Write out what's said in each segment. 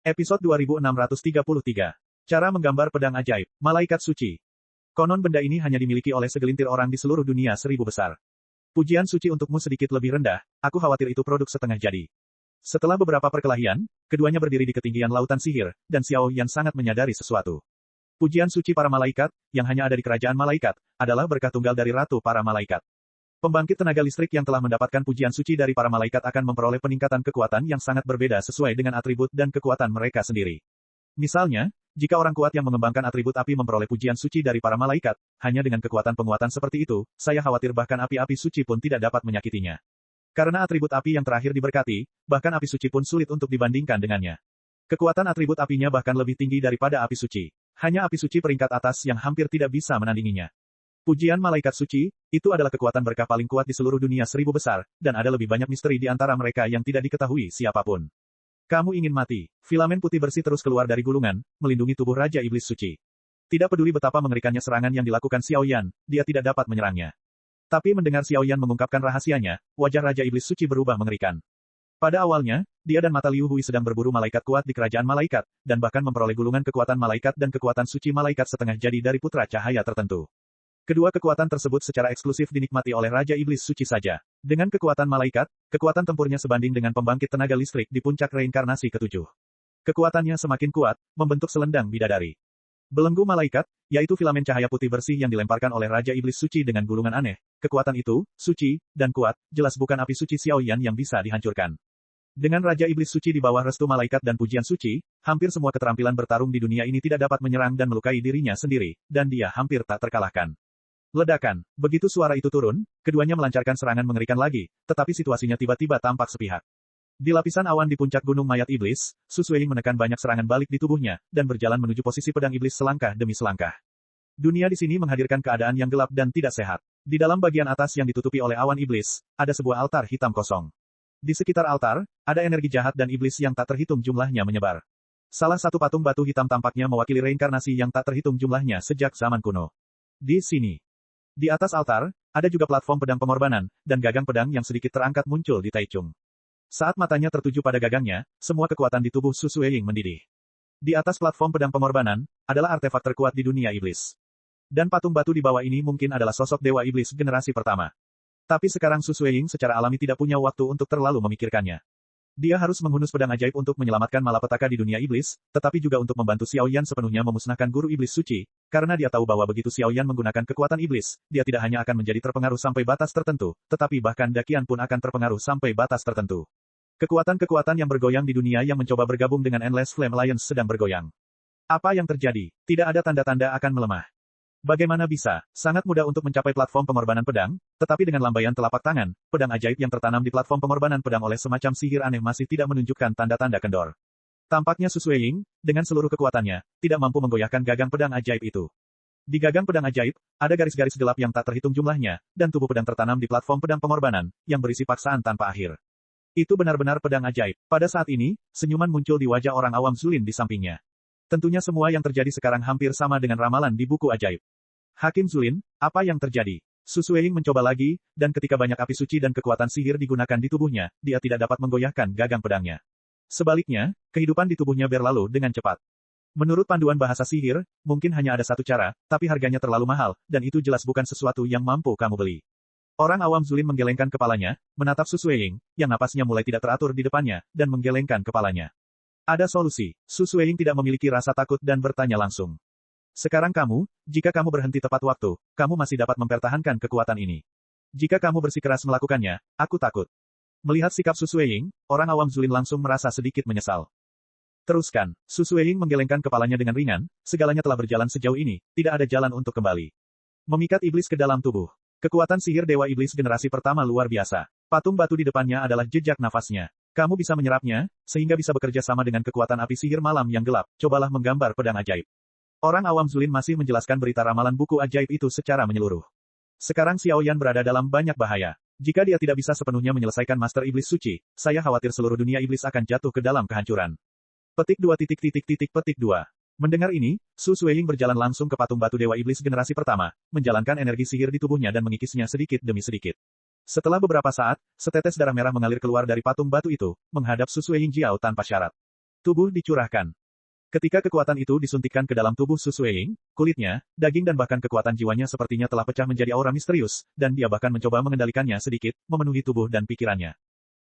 Episode 2633. Cara menggambar pedang ajaib, malaikat suci. Konon benda ini hanya dimiliki oleh segelintir orang di seluruh dunia 1000 besar. Pujian suci untukmu sedikit lebih rendah, aku khawatir itu produk setengah jadi. Setelah beberapa perkelahian, keduanya berdiri di ketinggian lautan sihir, dan Xiao Yan sangat menyadari sesuatu. Pujian suci para malaikat, yang hanya ada di kerajaan malaikat, adalah berkah tunggal dari ratu para malaikat. Pembangkit tenaga listrik yang telah mendapatkan pujian suci dari para malaikat akan memperoleh peningkatan kekuatan yang sangat berbeda sesuai dengan atribut dan kekuatan mereka sendiri. Misalnya, jika orang kuat yang mengembangkan atribut api memperoleh pujian suci dari para malaikat, hanya dengan kekuatan penguatan seperti itu, saya khawatir bahkan api-api suci pun tidak dapat menyakitinya. Karena atribut api yang terakhir diberkati, bahkan api suci pun sulit untuk dibandingkan dengannya. Kekuatan atribut apinya bahkan lebih tinggi daripada api suci. Hanya api suci peringkat atas yang hampir tidak bisa menandinginya. Pujian malaikat suci, itu adalah kekuatan berkah paling kuat di seluruh dunia 1000 besar, dan ada lebih banyak misteri di antara mereka yang tidak diketahui siapapun. Kamu ingin mati. Filamen putih bersih terus keluar dari gulungan, melindungi tubuh Raja Iblis Suci. Tidak peduli betapa mengerikannya serangan yang dilakukan Xiao Yan, dia tidak dapat menyerangnya. Tapi mendengar Xiao Yan mengungkapkan rahasianya, wajah Raja Iblis Suci berubah mengerikan. Pada awalnya, dia dan mata Liu Hui sedang berburu malaikat kuat di kerajaan malaikat, dan bahkan memperoleh gulungan kekuatan malaikat dan kekuatan suci malaikat setengah jadi dari putra cahaya tertentu. Kedua kekuatan tersebut secara eksklusif dinikmati oleh Raja Iblis Suci saja. Dengan kekuatan malaikat, kekuatan tempurnya sebanding dengan pembangkit tenaga listrik di puncak reinkarnasi ketujuh. Kekuatannya semakin kuat, membentuk selendang bidadari. Belenggu malaikat, yaitu filamen cahaya putih bersih yang dilemparkan oleh Raja Iblis Suci dengan gulungan aneh. Kekuatan itu, suci, dan kuat, jelas bukan api suci Xiao Yan yang bisa dihancurkan. Dengan Raja Iblis Suci di bawah restu malaikat dan pujian suci, hampir semua keterampilan bertarung di dunia ini tidak dapat menyerang dan melukai dirinya sendiri, dan dia hampir tak terkalahkan. Ledakan. Begitu suara itu turun, keduanya melancarkan serangan mengerikan lagi, tetapi situasinya tiba-tiba tampak sepihak. Di lapisan awan di puncak gunung mayat iblis, Su Suiying menekan banyak serangan balik di tubuhnya, dan berjalan menuju posisi pedang iblis selangkah demi selangkah. Dunia di sini menghadirkan keadaan yang gelap dan tidak sehat. Di dalam bagian atas yang ditutupi oleh awan iblis, ada sebuah altar hitam kosong. Di sekitar altar, ada energi jahat dan iblis yang tak terhitung jumlahnya menyebar. Salah satu patung batu hitam tampaknya mewakili reinkarnasi yang tak terhitung jumlahnya sejak zaman kuno. Di sini. Di atas altar, ada juga platform pedang pengorbanan, dan gagang pedang yang sedikit terangkat muncul di Taichung. Saat matanya tertuju pada gagangnya, semua kekuatan di tubuh Su Suiying mendidih. Di atas platform pedang pengorbanan, adalah artefak terkuat di dunia iblis. Dan patung batu di bawah ini mungkin adalah sosok dewa iblis generasi pertama. Tapi sekarang Su Suiying secara alami tidak punya waktu untuk terlalu memikirkannya. Dia harus menghunus pedang ajaib untuk menyelamatkan malapetaka di dunia iblis, tetapi juga untuk membantu Xiao Yan sepenuhnya memusnahkan guru iblis suci, karena dia tahu bahwa begitu Xiao Yan menggunakan kekuatan iblis, dia tidak hanya akan menjadi terpengaruh sampai batas tertentu, tetapi bahkan Dakian pun akan terpengaruh sampai batas tertentu. Kekuatan-kekuatan yang bergoyang di dunia yang mencoba bergabung dengan Endless Flame Alliance sedang bergoyang. Apa yang terjadi? Tidak ada tanda-tanda akan melemah. Bagaimana bisa? Sangat mudah untuk mencapai platform pengorbanan pedang, tetapi dengan lambaian telapak tangan, pedang ajaib yang tertanam di platform pengorbanan pedang oleh semacam sihir aneh masih tidak menunjukkan tanda-tanda kendor. Tampaknya Su Suiying, dengan seluruh kekuatannya, tidak mampu menggoyahkan gagang pedang ajaib itu. Di gagang pedang ajaib, ada garis-garis gelap yang tak terhitung jumlahnya, dan tubuh pedang tertanam di platform pedang pengorbanan, yang berisi paksaan tanpa akhir. Itu benar-benar pedang ajaib. Pada saat ini, senyuman muncul di wajah orang awam Zulin di sampingnya. Tentunya semua yang terjadi sekarang hampir sama dengan ramalan di buku ajaib. Hakim Zulin, apa yang terjadi? Su Suiying mencoba lagi, dan ketika banyak api suci dan kekuatan sihir digunakan di tubuhnya, dia tidak dapat menggoyahkan gagang pedangnya. Sebaliknya, kehidupan di tubuhnya berlalu dengan cepat. Menurut panduan bahasa sihir, mungkin hanya ada satu cara, tapi harganya terlalu mahal, dan itu jelas bukan sesuatu yang mampu kamu beli. Orang awam Zulin menggelengkan kepalanya, menatap Su Suiying, yang napasnya mulai tidak teratur di depannya, dan menggelengkan kepalanya. Ada solusi. Su Suiying tidak memiliki rasa takut dan bertanya langsung. Sekarang kamu, jika kamu berhenti tepat waktu, kamu masih dapat mempertahankan kekuatan ini. Jika kamu bersikeras melakukannya, aku takut. Melihat sikap Su Suiying, orang awam Zulin langsung merasa sedikit menyesal. Teruskan. Su Suiying menggelengkan kepalanya dengan ringan, segalanya telah berjalan sejauh ini, tidak ada jalan untuk kembali. Memikat iblis ke dalam tubuh. Kekuatan sihir dewa iblis generasi pertama luar biasa. Patung batu di depannya adalah jejak nafasnya. Kamu bisa menyerapnya, sehingga bisa bekerja sama dengan kekuatan api sihir malam yang gelap, cobalah menggambar pedang ajaib. Orang awam Zulin masih menjelaskan berita ramalan buku ajaib itu secara menyeluruh. Sekarang Xiao Yan berada dalam banyak bahaya. Jika dia tidak bisa sepenuhnya menyelesaikan Master Iblis Suci, saya khawatir seluruh dunia iblis akan jatuh ke dalam kehancuran. Petik 2. Mendengar ini, Su Suiying berjalan langsung ke patung batu Dewa Iblis generasi pertama, menjalankan energi sihir di tubuhnya dan mengikisnya sedikit demi sedikit. Setelah beberapa saat, setetes darah merah mengalir keluar dari patung batu itu, menghadap Su Suiying Jiao tanpa syarat. Tubuh dicurahkan. Ketika kekuatan itu disuntikkan ke dalam tubuh Su Sueying, kulitnya, daging dan bahkan kekuatan jiwanya sepertinya telah pecah menjadi aura misterius, dan dia bahkan mencoba mengendalikannya sedikit, memenuhi tubuh dan pikirannya.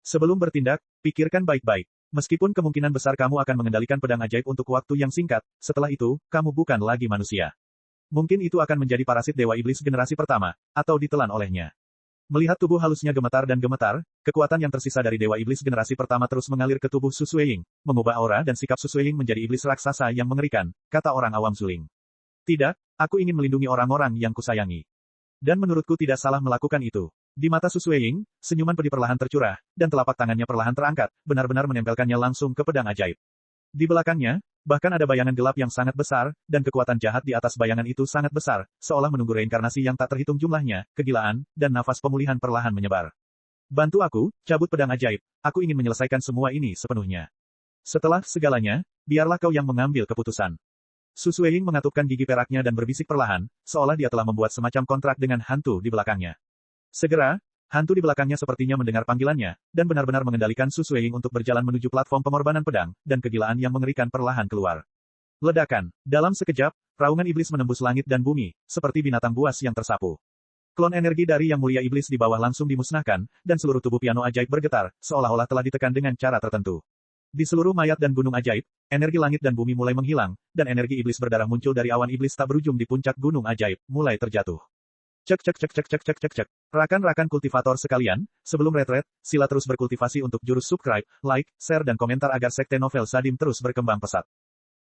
Sebelum bertindak, pikirkan baik-baik. Meskipun kemungkinan besar kamu akan mengendalikan pedang ajaib untuk waktu yang singkat, setelah itu, kamu bukan lagi manusia. Mungkin itu akan menjadi parasit Dewa Iblis generasi pertama, atau ditelan olehnya. Melihat tubuh halusnya gemetar dan gemetar, kekuatan yang tersisa dari Dewa Iblis generasi pertama terus mengalir ke tubuh Su Sueying, mengubah aura dan sikap Su Sueying menjadi iblis raksasa yang mengerikan, kata orang awam Zuling. Tidak, aku ingin melindungi orang-orang yang kusayangi. Dan menurutku tidak salah melakukan itu. Di mata Su Sueying, senyuman pedih perlahan tercurah, dan telapak tangannya perlahan terangkat, benar-benar menempelkannya langsung ke pedang ajaib. Di belakangnya, bahkan ada bayangan gelap yang sangat besar, dan kekuatan jahat di atas bayangan itu sangat besar, seolah menunggu reinkarnasi yang tak terhitung jumlahnya, kegilaan, dan nafas pemulihan perlahan menyebar. Bantu aku, cabut pedang ajaib, aku ingin menyelesaikan semua ini sepenuhnya. Setelah segalanya, biarlah kau yang mengambil keputusan. Su Sueying mengatupkan gigi peraknya dan berbisik perlahan, seolah dia telah membuat semacam kontrak dengan hantu di belakangnya. Segera, hantu di belakangnya sepertinya mendengar panggilannya, dan benar-benar mengendalikan Su Sueying untuk berjalan menuju platform pengorbanan pedang, dan kegilaan yang mengerikan perlahan keluar. Ledakan. Dalam sekejap, raungan iblis menembus langit dan bumi, seperti binatang buas yang tersapu. Klon energi dari Yang Mulia Iblis di bawah langsung dimusnahkan, dan seluruh tubuh piano ajaib bergetar, seolah-olah telah ditekan dengan cara tertentu. Di seluruh mayat dan gunung ajaib, energi langit dan bumi mulai menghilang, dan energi iblis berdarah muncul dari awan iblis tak berujung di puncak gunung ajaib, mulai terjatuh. Cek cek cek cek cek cek cek cek. Rakan-rakan kultivator sekalian, sebelum retret, sila terus berkultivasi untuk jurus subscribe, like, share dan komentar agar sekte novel Sadim terus berkembang pesat.